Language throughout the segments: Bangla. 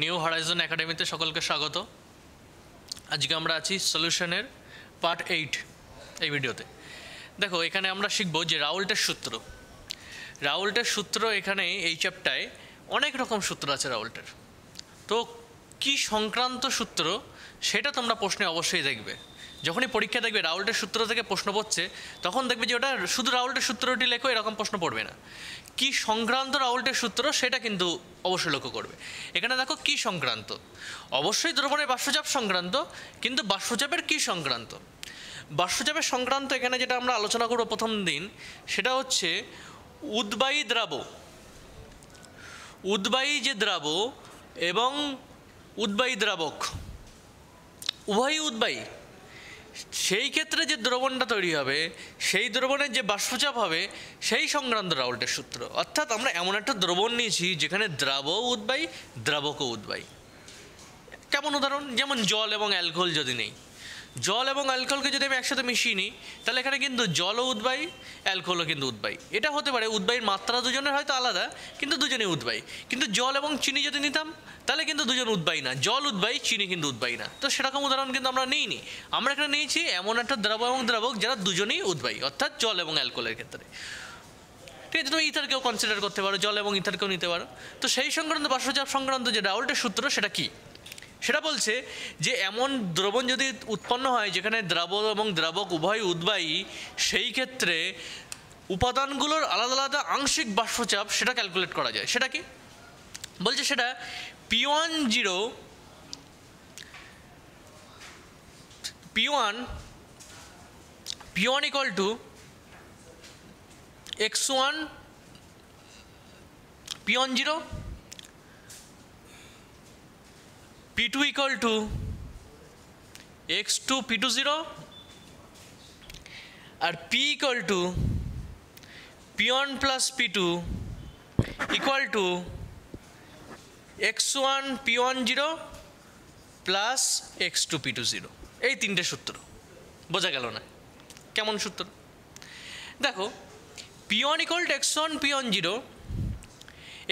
নিউ হরাইজন একাডেমিতে সকলকে স্বাগত। আজকে আমরা আছি সলিউশনের পার্ট 8 এই ভিডিওতে। দেখো, এখানে আমরা শিখব যে রাউল্টের সূত্র। রাউল্টের সূত্র এখানে এই চ্যাপ্টারে অনেক রকম সূত্র আছে রাউল্টের। তো কি সংক্রান্ত সূত্র সেটা তোমরা প্রশ্নে অবশ্যই দেখবে। যখনই পরীক্ষা দেখবে রাউল্টের সূত্র থেকে প্রশ্ন পড়ছে, তখন দেখবে যে ওটা শুধু রাউল্টের সূত্রটি লেখো, এরকম প্রশ্ন পড়বে না। কি সংক্রান্ত রাউল্টের সূত্র সেটা কিন্তু অবশ্যই লক্ষ্য করবে। এখানে দেখো কি সংক্রান্ত, অবশ্যই দ্রবণের বাষ্পচাপ সংক্রান্ত, কিন্তু বাষ্পচাপের কি সংক্রান্ত? বাষ্পচাপের সংক্রান্ত এখানে যেটা আমরা আলোচনা করব প্রথম দিন, সেটা হচ্ছে উদ্বায়ী দ্রাব। উদ্বায়ী যে দ্রাব এবং উদ্বায়ী দ্রাবক উভয়ই উদ্বায়ী, সেই ক্ষেত্রে যে দ্রবণটা তৈরি হবে, সেই দ্রবণের যে বাষ্পচাপ হবে, সেই সংক্রান্ত রাউল্টের সূত্র। অর্থাৎ আমরা এমন একটা দ্রবণ নিয়েছি যেখানে দ্রাবও উদ্বায়ী, দ্রাবকও উদ্বায়ী। কেমন উদাহরণ? যেমন জল এবং অ্যালকোহল যদি নেই, জল এবং অ্যালকোহলকে যদি আমি একসাথে মিশিয়ে নিই, তাহলে এখানে কিন্তু জলও উদ্বায়ী, অ্যালকোহলও কিন্তু উদ্বায়ী। এটা হতে পারে উদ্বায়ীর মাত্রা দুজনের হয়তো আলাদা, কিন্তু দুজনেই উদ্বায়ী। কিন্তু জল এবং চিনি যদি নিতাম, তাহলে কিন্তু দুজন উদ্বায়ী না, জল উদ্বায়ী, চিনি কিন্তু উদ্বায়ী না। তো সেরকম উদাহরণ কিন্তু আমরা নিইনি। আমরা এখানে নিয়েছি এমন একটা দ্রব এবং দ্রাবক যারা দুজনেই উদ্বায়ী, অর্থাৎ জল এবং অ্যালকোহলের ক্ষেত্রে। ঠিক আছে, তুমি ইথারকেও কনসিডার করতে পারো, জল এবং ইথারকেও নিতে পারো। তো সেই সংক্রান্ত বাষ্পচাপ সংক্রান্ত যে রাউল্টের সূত্র সেটা কি? সেটা বলছে যে এমন দ্রবণ যদি উৎপন্ন হয় যেখানে দ্রাব এবং দ্রাবক উভয় উদ্বায়ী, সেই ক্ষেত্রে উপাদানগুলোর আলাদা আলাদা আংশিক বাষ্পচাপ সেটা ক্যালকুলেট করা যায়। সেটা কি বলছে? সেটা P1 equal to x1 P10, P2 equal to x2 P20, R P equal to P1 plus P2 equal to x1 P10 plus x2 P20। এই তিনটে সূত্র বোঝা গেল না? কেমন সূত্র? দেখো, P1 equal to x1 P10,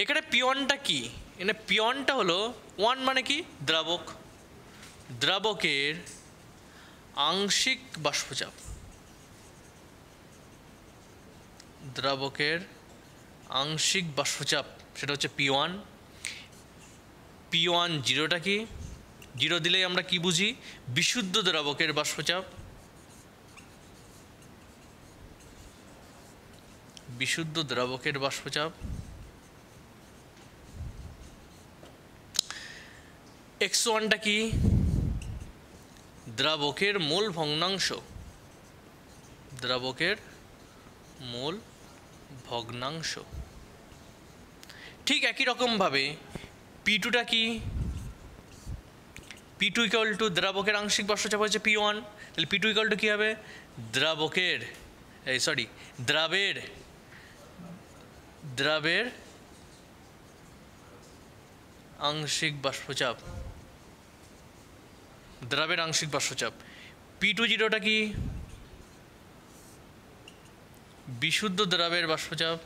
এখানে P1টা কি? এখানে P1টা হলো 1 মানে কি? দ্রাবক, দ্রাবকের আংশিক বাষ্পচাপ, দ্রাবকের আংশিক বাষ্পচাপ সেটা হচ্ছে P1। P1 জিরোটা কি? জিরো দিলেই আমরা কি বুঝি? বিশুদ্ধ দ্রাবকের বাষ্পচাপ, বিশুদ্ধ দ্রাবকের বাষ্পচাপ। x1টা কি? দ্রাবকের মোল ভগ্নাংশ, দ্রাবকের মোল ভগ্নাংশ। ঠিক একই রকমভাবে P2টা কি? P2 ইকুয়াল টু দ্রাবকের আংশিক বাষ্পচাপ হচ্ছে P1, তাহলে P2 ইকুয়াল টু কী হবে? দ্রাবকের দ্রাবের আংশিক বাষ্পচাপ, দ্রাবের আংশিক বাষ্পচাপ। P20টা কি? বিশুদ্ধ দ্রাবের বাষ্পচাপ,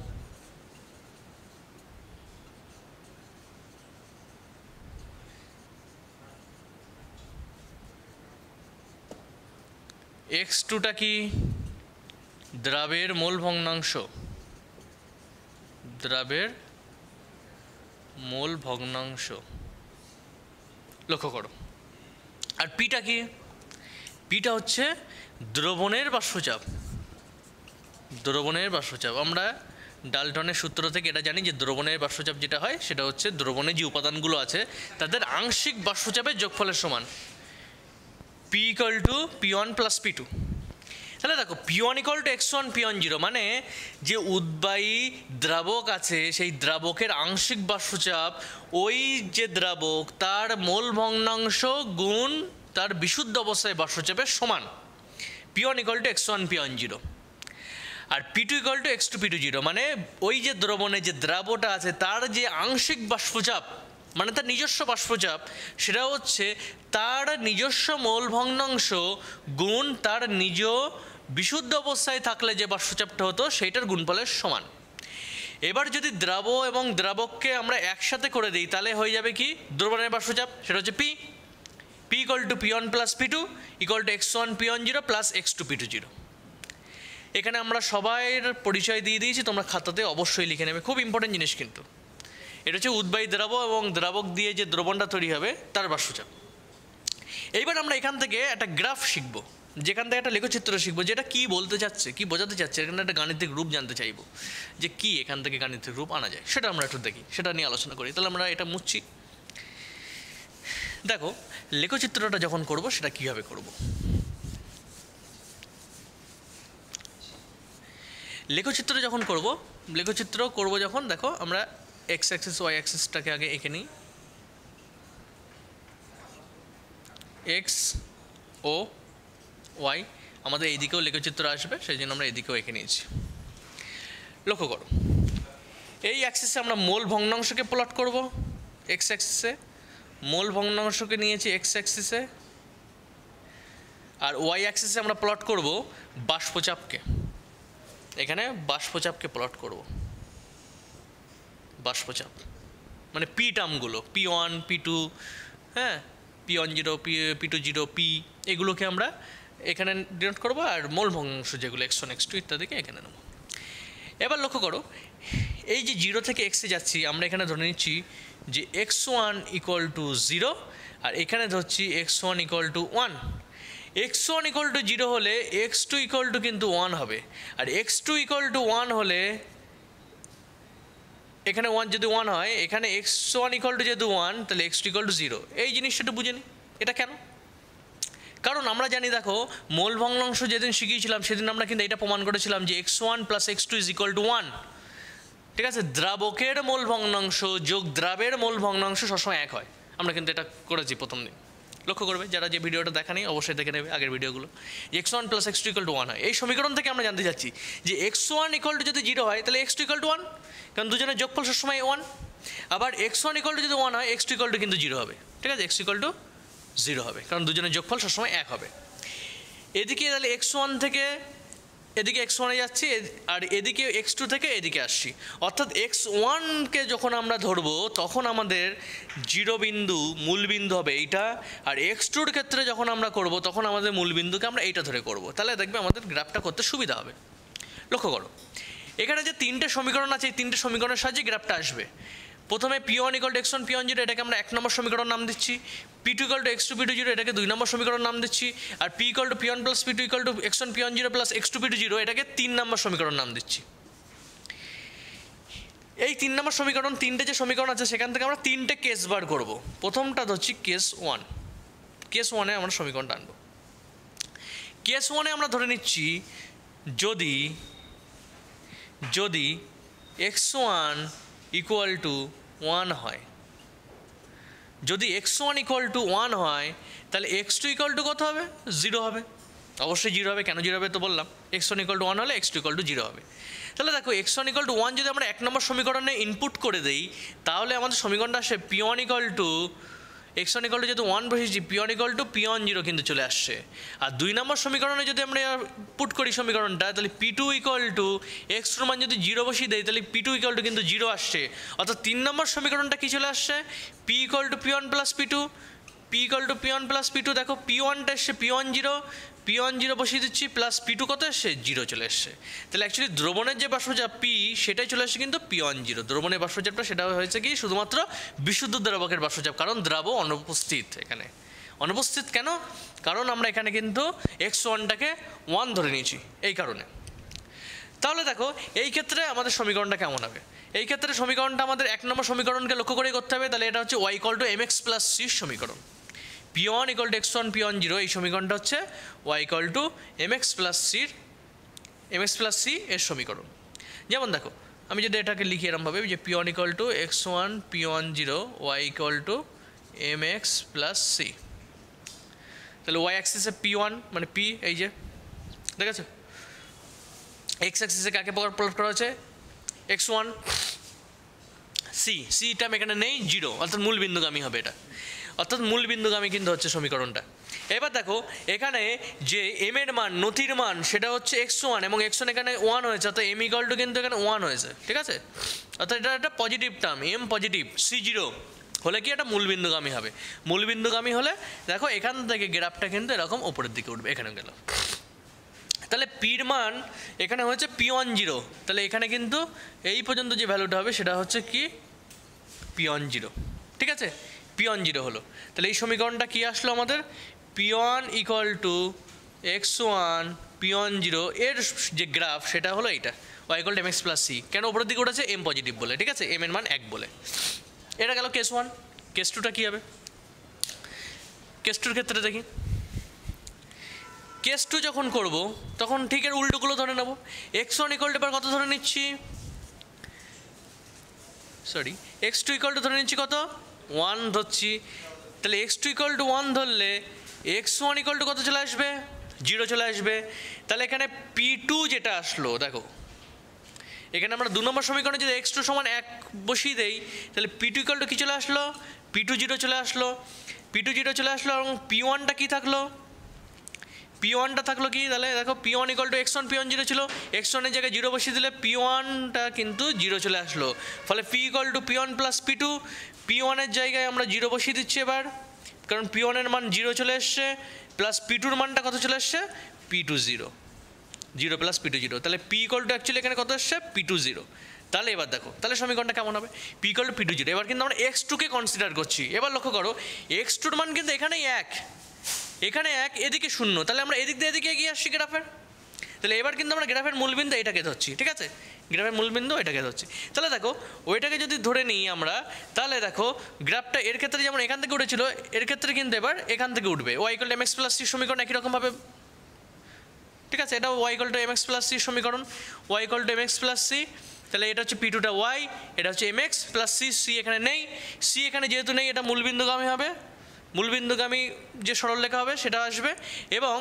x2টা কি? দ্রাবের মোল ভগ্নাংশ, দ্রাবের মোল ভগ্নাংশ। লক্ষ্য করো। আর Pটা কি? Pটা হচ্ছে দ্রবণের বাষ্পচাপ, দ্রবণের বাষ্পচাপ। আমরা ডাল্টনের সূত্র থেকে এটা জানি যে দ্রবণের বাষ্পচাপ যেটা হয় সেটা হচ্ছে দ্রবণে যে উপাদানগুলো আছে তাদের আংশিক বাষ্পচাপের যোগফলের সমান। P equal to P1 plus P2। তাহলে দেখো, P1 equal to x1 P10, মানে যে উদ্বায়ী দ্রাবক আছে সেই দ্রাবকের আংশিক বাষ্পচাপ ওই যে দ্রাবক তার মোল ভগ্নাংশ গুণ তার বিশুদ্ধ অবস্থায় বাষ্পচাপের সমান। P1 equal to x1 P10। R P2 equal to x2 P20, মানে ওই যে দ্রবণে যে দ্রাবটা আছে তার যে আংশিক বাষ্পচাপ, মানে তার নিজস্ব বাষ্পচাপ, সেটা হচ্ছে তার নিজস্ব মোল ভগ্নাংশ গুণ তার নিজ বিশুদ্ধ অবস্থায় থাকলে যে বাষ্পচাপটা হতো সেইটার গুণফলের সমান। এবার যদি দ্রাব এবং দ্রাবককে আমরা একসাথে করে দিই তাহলে হয়ে যাবে কি দ্রবণের বাষ্পচাপ, সেটা হচ্ছে P. P equal to P one plus P two equal to X one P one zero plus X two P two zero. এখানে আমরা সবাইয়ের পরিচয় দিয়ে দিয়েছি, তোমরা খাতাতে অবশ্যই লিখে নেবে, খুব ইম্পর্টেন্ট জিনিস কিন্তু। এটা হচ্ছে উদ্বায়ী দ্রাব এবং দ্রাবক দিয়ে যে দ্রবণটা তৈরি হবে তার বাষ্পচাপ। এইবার আমরা এখান থেকে একটা গ্রাফ শিখবো, যেখান থেকে একটা লেখচিত্র শিখবো, যেটা কী বলতে চাচ্ছে, কী বোঝাতে চাচ্ছে, এখানে একটা গাণিতিক রূপ জানতে চাইবো, যে কী এখান থেকে গাণিতিক রূপ আনা যায়, সেটা আমরা একটু দেখি, সেটা নিয়ে আলোচনা করি। তাহলে আমরা এটা মুছছি। দেখো লেখচিত্রটা যখন করব সেটা কীভাবে করব। লেখচিত্র যখন করব, যখন দেখো আমরা এক্স অ্যাক্সিস ওয়াই অ্যাক্সিসটাকে আগে এঁকে নিই। এক্স ও ওয়াই, আমাদের এইদিকেও লেখচিত্র আসবে, সেই জন্য আমরা এদিকেও এঁকে নিয়েছি। লক্ষ্য করো, এই অ্যাক্সিসে আমরা মোল ভগ্নাংশকে প্লট করব, এক্স অ্যাক্সিসে মোল ভগ্নাংশকে নিয়েছি এক্স অ্যাক্সিসে, আর ওয়াই অ্যাক্সিসে আমরা প্লট করব বাষ্পচাপকে। এখানে বাষ্পচাপকে প্লট করব, বাষ্পচাপ মানে পি টার্মগুলো, পি ওয়ান পি টু, হ্যাঁ, P one zero P two zero P, এগুলোকে আমরা এখানে ডিনোট করবো, আর মোল ভগ্নাংশ যেগুলো এক্স ওয়ান এক্স টু ইত্যাদিকে এখানে নেব। এবার লক্ষ্য করো, এই যে জিরো থেকে এক্সে যাচ্ছি, আমরা এখানে ধরে নিচ্ছি যে X one equal to zero, আর এখানে ধরছি X one equal to one. X one equal to zero হলে এক্স টু ইকুয়াল টু কিন্তু ওয়ান হবে, আর X two equal to one হলে এখানে ওয়ান যদি ওয়ান হয়, এখানে এক্স ওয়ান ইকুয়াল টু যেহেতু ওয়ান, তাহলে X two equal to zero. এই জিনিসটা একটু বুঝে নিই, এটা কেন? কারণ আমরা জানি, দেখো মোল ভগ্নাংশ যেদিন শিখিয়েছিলাম সেদিন আমরা কিন্তু এটা প্রমাণ করেছিলাম যে X one plus X two is equal to one. ঠিক আছে, দ্রাবকের মোল ভগ্নাংশ যোগ দ্রাবের মোল ভগ্নাংশ সবসময় এক হয়, আমরা কিন্তু এটা করেছি প্রথম দিন। লক্ষ্য করবে, যারা যে ভিডিওটা দেখা নেই অবশ্যই দেখে নেবে আগের ভিডিওগুলো। X one plus X two equal to one হয়, এই সমীকরণ থেকে আমরা জানতে চাচ্ছি যে এক্স ওয়ান ইকুয়াল টু যদি জিরো হয় তাহলে X two equal to one, কারণ দুজনের যোগফল সবসময় ওয়ান। আবার এক্স ওয়ান ইকুয়াল টু যদি ওয়ান হয়, এক্স টু ইকুয়াল টু কিন্তু জিরো হবে। ঠিক আছে, এক্স ইকুয়াল টু জিরো হবে, কারণ দুজনের যোগফল সবসময় এক হবে। এদিকে তাহলে এক্স ওয়ান থেকে এদিকে এক্স ওয়ানে যাচ্ছি, আর এদিকে এক্স টু থেকে এদিকে আসছি, অর্থাৎ এক্স ওয়ানকে যখন আমরা ধরবো তখন আমাদের জিরো বিন্দু মূল বিন্দু হবে এইটা, আর এক্স টুর ক্ষেত্রে যখন আমরা করব তখন আমাদের মূল বিন্দুকে আমরা এইটা ধরে করব, তাহলে দেখবে আমাদের গ্রাফটা করতে সুবিধা হবে। লক্ষ্য করো, এখানে যে তিনটে সমীকরণ আছে, এই তিনটে সমীকরণের সাহায্যে গ্রাফটা আসবে। প্রথমে P one equal to X one P one zero, এটাকে আমরা এক নম্বর সমীকরণ নাম দিচ্ছি। P two equal to X two P two zero, এটাকে দুই নম্বর সমীকরণ নাম দিচ্ছি। আর P equal to P one plus P two equal to X one P one zero plus X two P two zero, এটাকে তিন নম্বর সমীকরণ নাম দিচ্ছি। এই তিন নম্বর সমীকরণ, তিনটে যে সমীকরণ আছে সেখান থেকে আমরা তিনটে কেস বার করব। প্রথমটা ধরছি কেস ওয়ান, কেস ওয়ানে আমরা সমীকরণটা আনবো। কেস ওয়ানে আমরা ধরে নিচ্ছি যদি x one equal to one হয়, যদি x one equal to one হয় তাহলে এক্স টু ইকুয়াল টু কত হবে? জিরো হবে, অবশ্যই জিরো হবে। কেন জিরো হবে তো বললাম, X one equal to one হলে X two equal to zero হবে। তাহলে দেখো X one equal to one যদি আমরা এক নম্বর সমীকরণে ইনপুট করে দিই তাহলে আমাদের সমীকরণটা আসে P one equal to X one equal to যেহেতু ওয়ান বসেছি, P one equal to P one zero কিন্তু চলে আসছে। আর দুই নম্বর সমীকরণে যদি আমরা পুট করি সমীকরণটা, তাহলে P two equal to X টুর মান যদি জিরো বসিয়ে দেয় তাহলে পি টু ইকুয়াল টু কিন্তু জিরো আসছে। অর্থাৎ তিন নম্বর সমীকরণটা কী চলে আসছে? P equal to P one plus P two, P equal to P one plus P two. দেখো পি ওয়ানটা এসছে পি ওয়ান জিরো বসিয়ে দিচ্ছি, প্লাস পি টু কত এসছে? জিরো চলে এসছে। তাহলে অ্যাকচুয়ালি দ্রবণের যে বাষ্পচাপ পি সেটাই চলে আসছে কিন্তু পি ওয়ান জিরো। দ্রবণের বাষ্পচাপটা সেটা হয়েছে কি শুধুমাত্র বিশুদ্ধ দ্রাবকের বাষ্পচাপ, কারণ দ্রাব অনুপস্থিত। এখানে অনুপস্থিত কেন? কারণ আমরা এখানে কিন্তু এক্স ওয়ানটাকে ওয়ান ধরে নিয়েছি, এই কারণে। তাহলে দেখো এই ক্ষেত্রে আমাদের সমীকরণটা কেমন হবে? এই ক্ষেত্রে সমীকরণটা আমাদের এক নম্বর সমীকরণকে লক্ষ্য করেই করতে হবে। তাহলে এটা হচ্ছে Y equal to M X plus সির সমীকরণ। P one equal to X one P one zero, এই সমীকরণটা হচ্ছে Y equal to M X plus C এর সমীকরণ। যেমন দেখো আমি যদি এটাকে লিখি এরমভাবে যে P one equal to X one P one zero Y equal to M X plus C. তাহলে ওয়াই অ্যাক্সিসে পি ওয়ান মানে পি, এই যে দেখেছো। এক্স অ্যাক্সিসে কাকে প্লট করা হয়েছে? X one. সি টার্ম এখানে নেই, জিরো, অর্থাৎ মূল বিন্দুগামী হবে এটা। অর্থাৎ মূল বিন্দুগামী কিন্তু হচ্ছে সমীকরণটা। এবার দেখো এখানে যে এম এর মান, নতির মান, সেটা হচ্ছে x1 এবং x1 এখানে 1 হয়েছে, অর্থাৎ m ইকুয়াল টু কিন্তু এখানে 1 হয়েছে, ঠিক আছে? অর্থাৎ এটা একটা positive term, m positive, c0 হলে কি এটা মূলবিন্দুগামী হবে। মূলবিন্দুগামী হলে দেখো এখান থেকে গ্রাফটা কিন্তু এরকম ওপরের দিকে উঠবে, এখানে গেল। তাহলে পির মান এখানে হচ্ছে p10, তাহলে এখানে কিন্তু এই পর্যন্ত যে ভ্যালুটা হবে সেটা হচ্ছে কি p10, ঠিক আছে? p10 হলো। তাহলে এই সমীকরণটা কি আসলো আমাদের, p1 equal to x1 p10 এর যে গ্রাফ সেটা হলো এইটা, y equal to mx plus c। কেন ওপরের দিকে উঠেছে, m পজিটিভ বলে, ঠিক আছে? m এর মান 1 বলে। এটা গেল কেস 1। কেস 2টা কী হবে? কেস 2-র ক্ষেত্রে দেখি, কেস 2 যখন করব তখন ঠিক এর উল্টোগুলো ধরে নেব। x1 ইকুয়াল টু এবার কত ধরে নিচ্ছি, সরি x2 ইকুয়াল টু ধরে নিচ্ছি কত, 1 ধরছি। তাহলে x2 ইকুয়াল টু 1 ধরলে x1 ইকুয়াল টু কত চলে আসবে, 0 চলে আসবে। তাহলে এখানে p2 যেটা আসলো, দেখো এখানে আমরা 2 নম্বর সমীকরণে যদি x2 সমান 1 বসিয়ে দেই, তাহলে p2 ইকুয়াল টু কী চলে আসলো, p2 0 চলে আসলো, p2 0 চলে আসলো। এবং p1টা কী থাকলো, p1টা থাকলো কি, তাহলে দেখো p1 equal to x1 p1 0 ছিল, x1 এর জায়গায় 0 বসিয়ে দিলে p1টা কিন্তু 0 চলে আসলো। ফলে p equal to p1 plus p2, p1 এর জায়গায় আমরা 0 বসিয়ে দিচ্ছি এবার, কারণ p1 এর মান 0 চলে এসছে, প্লাস p2 এর মানটা কত চলে এসছে, p2 0, 0 প্লাস p2 0। তাহলে p ইকুয়াল টু অ্যাকচুয়ালি এখানে কত এসছে, p2 0। তাহলে এবার দেখো তাহলে সমীকরণটা কেমন হবে, p ইকুয়াল টু p2 0। এবার কিন্তু আমরা x2-কে কনসিডার করছি। এবার লক্ষ্য করো x2-র মান কিন্তু এখানেই 1, এখানে 1, এদিকে 0, তাহলে আমরা এদিক দিয়ে এদিকে এগিয়ে আসছি গ্রাফের। তাহলে এবার কিন্তু আমরা গ্রাফের মূলবিন্দু এটাকে ধরছি, ঠিক আছে? গ্রাফের মূলবিন্দু এটাকে ধরছি। তাহলে দেখো ওইটাকে যদি ধরে নিই আমরা, তাহলে দেখো গ্রাফটা এর ক্ষেত্রে যেমন এখান থেকে উঠেছিল, এর ক্ষেত্রে কিন্তু এবার এখান থেকে উঠবে। y equal to mx plus c সমীকরণ একই রকমভাবে, ঠিক আছে? এটাও y equal to mx plus c সমীকরণ, y equal to mx plus c। তাহলে এটা হচ্ছে p2টা y, এটা হচ্ছে mx প্লাস c, c এখানে নেই, c এখানে যেহেতু নেই এটা মূলবিন্দুগামী হবে, মূলবিন্দুগামী যে সরলরেখা হবে সেটা আসবে। এবং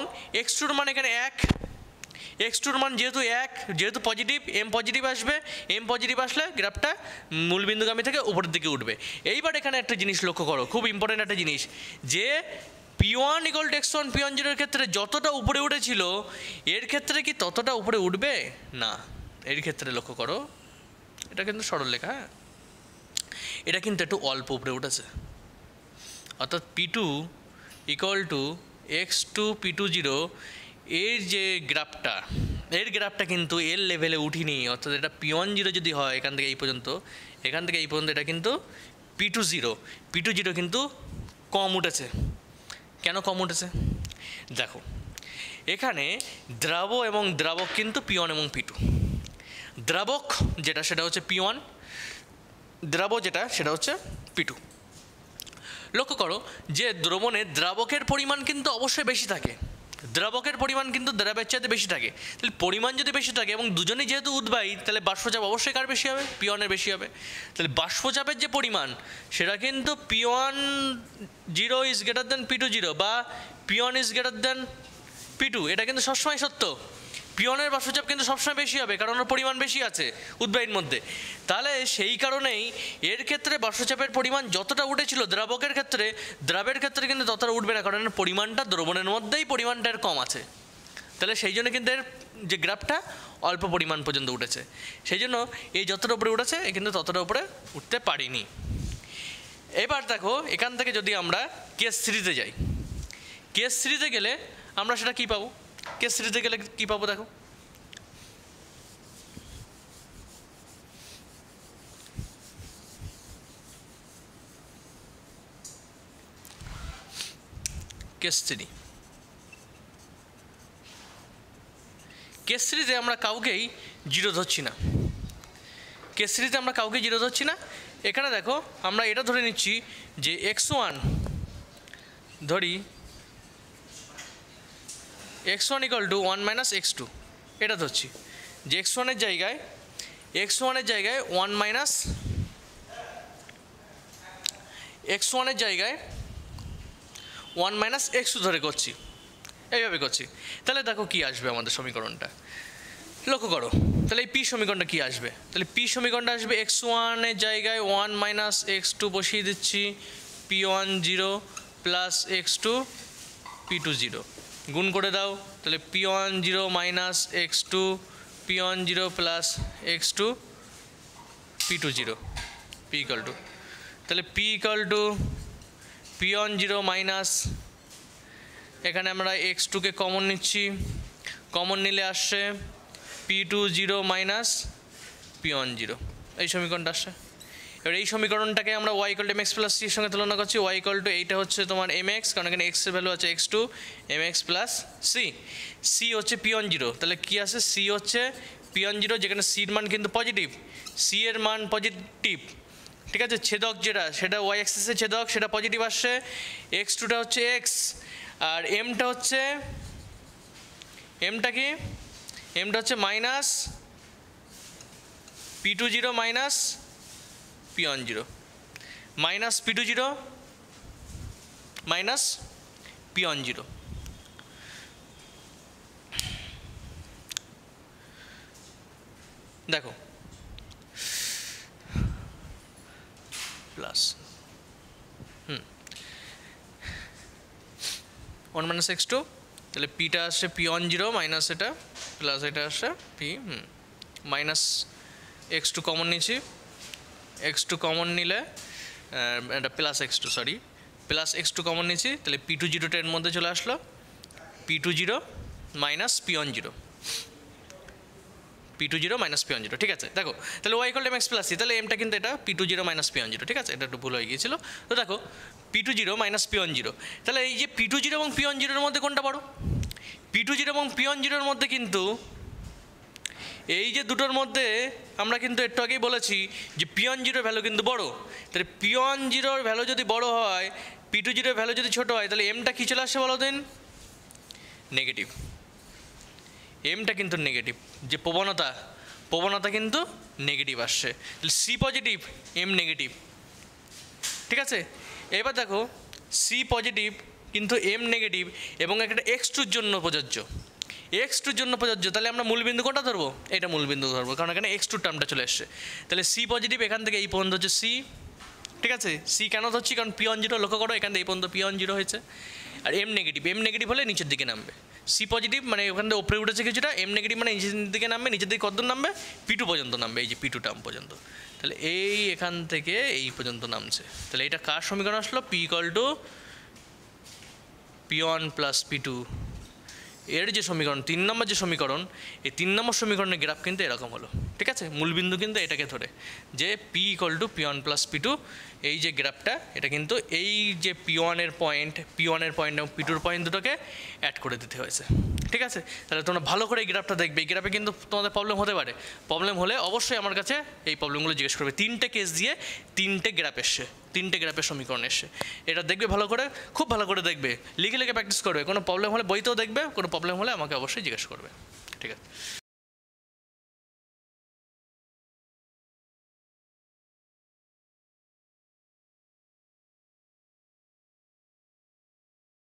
x2-র মান এখানে 1, x2-র মান যেহেতু 1, যেহেতু পজিটিভ, m পজিটিভ আসবে, m পজিটিভ আসলে গ্রাফটা মূলবিন্দুগামী থেকে উপরের দিকে উঠবে। এইবার এখানে একটা জিনিস লক্ষ্য করো, খুব ইম্পর্টেন্ট একটা জিনিস, যে p1 equal to x1 p10 এর ক্ষেত্রে যতটা উপরে উঠেছিল এর ক্ষেত্রে কি ততটা উপরে উঠবে না। এর ক্ষেত্রে লক্ষ্য করো, এটা কিন্তু সরলরেখা, হ্যাঁ, এটা কিন্তু একটু অল্প উপরে উঠেছে। অর্থাৎ p2 equal to x2 p2 0 এর যে গ্রাফটা, এর গ্রাফটা কিন্তু এর লেভেলে উঠিনি। অর্থাৎ এটা p1 0 যদি হয় এখান থেকে এই পর্যন্ত, এখান থেকে এই পর্যন্ত, এটা কিন্তু p2 0, p2 0 কিন্তু কম উঠেছে। কেন কম উঠেছে দেখো, এখানে দ্রাব এবং দ্রাবক কিন্তু p1 এবং p2। দ্রাবক যেটা সেটা হচ্ছে p1, দ্রাব যেটা সেটা হচ্ছে p2। লক্ষ্য করো যে দ্রবণে দ্রাবকের পরিমাণ কিন্তু অবশ্যই বেশি থাকে, দ্রাবকের পরিমাণ কিন্তু দ্রাবের চাইতে বেশি থাকে। তাহলে পরিমাণ যদি বেশি থাকে এবং দুজনেই যেহেতু উদ্বায়ী, তাহলে বাষ্পচাপ অবশ্যই কার বেশি হবে, p1-এর বেশি হবে। তাহলে বাষ্পচাপের যে পরিমাণ সেটা কিন্তু p1 0 is greater than p2 0 বা p1 is greater than p2, এটা কিন্তু সবসময় সত্য। p1-এর বাষ্পচাপ কিন্তু সবসময় বেশি হবে, কারণ ওর পরিমাণ বেশি আছে উদ্বায়ীর মধ্যে। তাহলে সেই কারণেই এর ক্ষেত্রে বাষ্পচাপের পরিমাণ যতটা উঠেছিল দ্রাবকের ক্ষেত্রে, দ্রাবের ক্ষেত্রে কিন্তু ততটা উঠবে না, কারণ পরিমাণটা দ্রবণের মধ্যেই পরিমাণটা এর কম আছে। তাহলে সেই জন্য কিন্তু এর যে গ্রাফটা অল্প পরিমাণ পর্যন্ত উঠেছে, সেই জন্য এই যতটা উপরে উঠেছে এ কিন্তু ততটা উপরে উঠতে পারিনি। এবার দেখো এখান থেকে যদি আমরা কেস 3-তে যাই, কেস 3-তে গেলে আমরা সেটা কী পাবো, কেস 3-তে গেলে কী পাবো দেখো, কেস 3, কেস 3-তে আমরা কাউকেই 0 ধরছি না, কেস 3-তে আমরা কাউকে 0 ধরছি না। এখানে দেখো আমরা এটা ধরে নিচ্ছি যে x1 ধরি, x1 equal to 1 minus x2, এটা ধরছি যে x1-এর জায়গায় 1 মাইনাস x1-এর জায়গায় 1 মাইনাস x2 ধরে করছি, এইভাবে করছি। তাহলে দেখো কি আসবে আমাদের সমীকরণটা, লক্ষ্য করো। তাহলে এই পি সমীকরণটা কী আসবে, তাহলে পি সমীকরণটা আসবে x1-এর জায়গায় 1 মাইনাস x2 বসিয়ে দিচ্ছি, p P10 plus x2 P20 গুণ করে দাও, তাহলে P10 minus x2 P10 plus x2 P20 P equal to, তাহলে P equal to P10 minus, এখানে আমরা x2কে কমন নিচ্ছি, কমন নিলে আসছে P20 মাইনাস P10, এই সমীকরণটা আসছে। এবার এই সমীকরণটাকে আমরা y equal to mx plus c এর সঙ্গে তুলনা করছি। y ইকুয়াল টু এইটা হচ্ছে তোমার mx, কারণ এখানে x এর ভ্যালু আছে x2, mx plus c, c হচ্ছে P10, তাহলে কি আছে c হচ্ছে P10, যেখানে c এর মান কিন্তু পজিটিভ, c এর মান পজিটিভ, ঠিক আছে। ছেদক যেটা সেটা y অ্যাক্সিসের ছেদক, সেটা পজিটিভ আসছে, x2টা হচ্ছে x, আর mটা হচ্ছে mটা কি, mটা হচ্ছে minus P20 minus P10, minus P20 minus P10, দেখো প্লাস 1 মাইনাস x2, তাহলে পিটা আসছে P10 মাইনাস এটা প্লাস এটা আসছে P, মাইনাস x2 কমন নিচ্ছি, x2 কমন নিলে এটা plus x2, sorry plus x2 common নিচ্ছি, তাহলে P20 এর মধ্যে চলে আসলো, P20 minus P10, P20 minus P10, ঠিক আছে। দেখো তাহলে y equal to mx plus c, তাহলে এমটা কিন্তু এটা P20 মাইনাস P10, ঠিক আছে, এটা একটু ভুল হয়ে গিয়েছিল। তো দেখো P20 মাইনাস P10, তাহলে এই যে P20 এবং P10 এর মধ্যে কোনটা বড়? P20 এবং P10 এর মধ্যে কিন্তু এই যে দুটোর মধ্যে আমরা কিন্তু একটু আগেই বলেছি যে P10 ভ্যালু কিন্তু বড়, তাহলে P10 ভ্যালু যদি বড় হয়, P20 ভ্যালু যদি ছোট হয়, তাহলে এমটা কী চলে আসছে বলো দিন? নেগেটিভ, এমটা কিন্তু নেগেটিভ, যে প্রবণতা কিন্তু নেগেটিভ আসছে, তাহলে সি পজিটিভ এম নেগেটিভ, ঠিক আছে। এবার দেখো সি পজিটিভ কিন্তু এম নেগেটিভ, এবং একটা x2-র জন্য প্রযোজ্য, x2-র জন্য প্রযোজ্য, তাহলে আমরা মূলবিন্দু কোনটা ধরবো? এটা মূলবিন্দু ধরবো, কারণ এখানে x2 টার্মটা চলে আসছে, তাহলে সি পজিটিভ, এখান থেকে এই পর্যন্ত হচ্ছে সি, ঠিক আছে। সি কেন ধরছি? কারণ P10 লক্ষ্য করো, এখান থেকে এই পর্যন্ত P10 হয়েছে, আর এম নেগেটিভ হলে নিচের দিকে নামবে, সি পজিটিভ মানে ওখান থেকে উপরে উঠেছে কিছুটা, এম নেগেটিভ মানে নিচের দিকে নামবে, নিচের দিকে কত নামবে? P2 পর্যন্ত নামবে, এই যে P2 টার্ম পর্যন্ত, তাহলে এই এখান থেকে এই পর্যন্ত নামছে, তাহলে এটা কার সমীকরণ আসলো? P equal to P1 plus P2, এর যে সমীকরণ 3 নম্বর যে সমীকরণ, এই 3 নম্বর সমীকরণের গ্রাফ কিন্তু এরকম হলো, ঠিক আছে। মূলবিন্দু কিন্তু এটাকে ধরে যে P equal to P1 plus P2, এই যে গ্রাফটা এটা কিন্তু এই যে P1 এর পয়েন্ট এবং P2 পয়েন্ট দুটোকে অ্যাড করে দিতে হয়েছে, ঠিক আছে। তাহলে তোমরা ভালো করে এই গ্রাফটা দেখবে, এই গ্রাফে কিন্তু তোমাদের প্রবলেম হতে পারে, প্রবলেম হলে অবশ্যই আমার কাছে এই প্রবলেমগুলো জিজ্ঞেস করবে। 3টে কেস দিয়ে 3টে গ্রাফ এসছে, 3টে গ্রাফের সমীকরণ এসছে, এটা দেখবে ভালো করে, খুব ভালো করে দেখবে, লিখে লিখে প্র্যাকটিস করবে, কোনো প্রবলেম হলে বইতেও দেখবে, কোনো প্রবলেম হলে আমাকে অবশ্যই জিজ্ঞেস করবে, ঠিক আছে।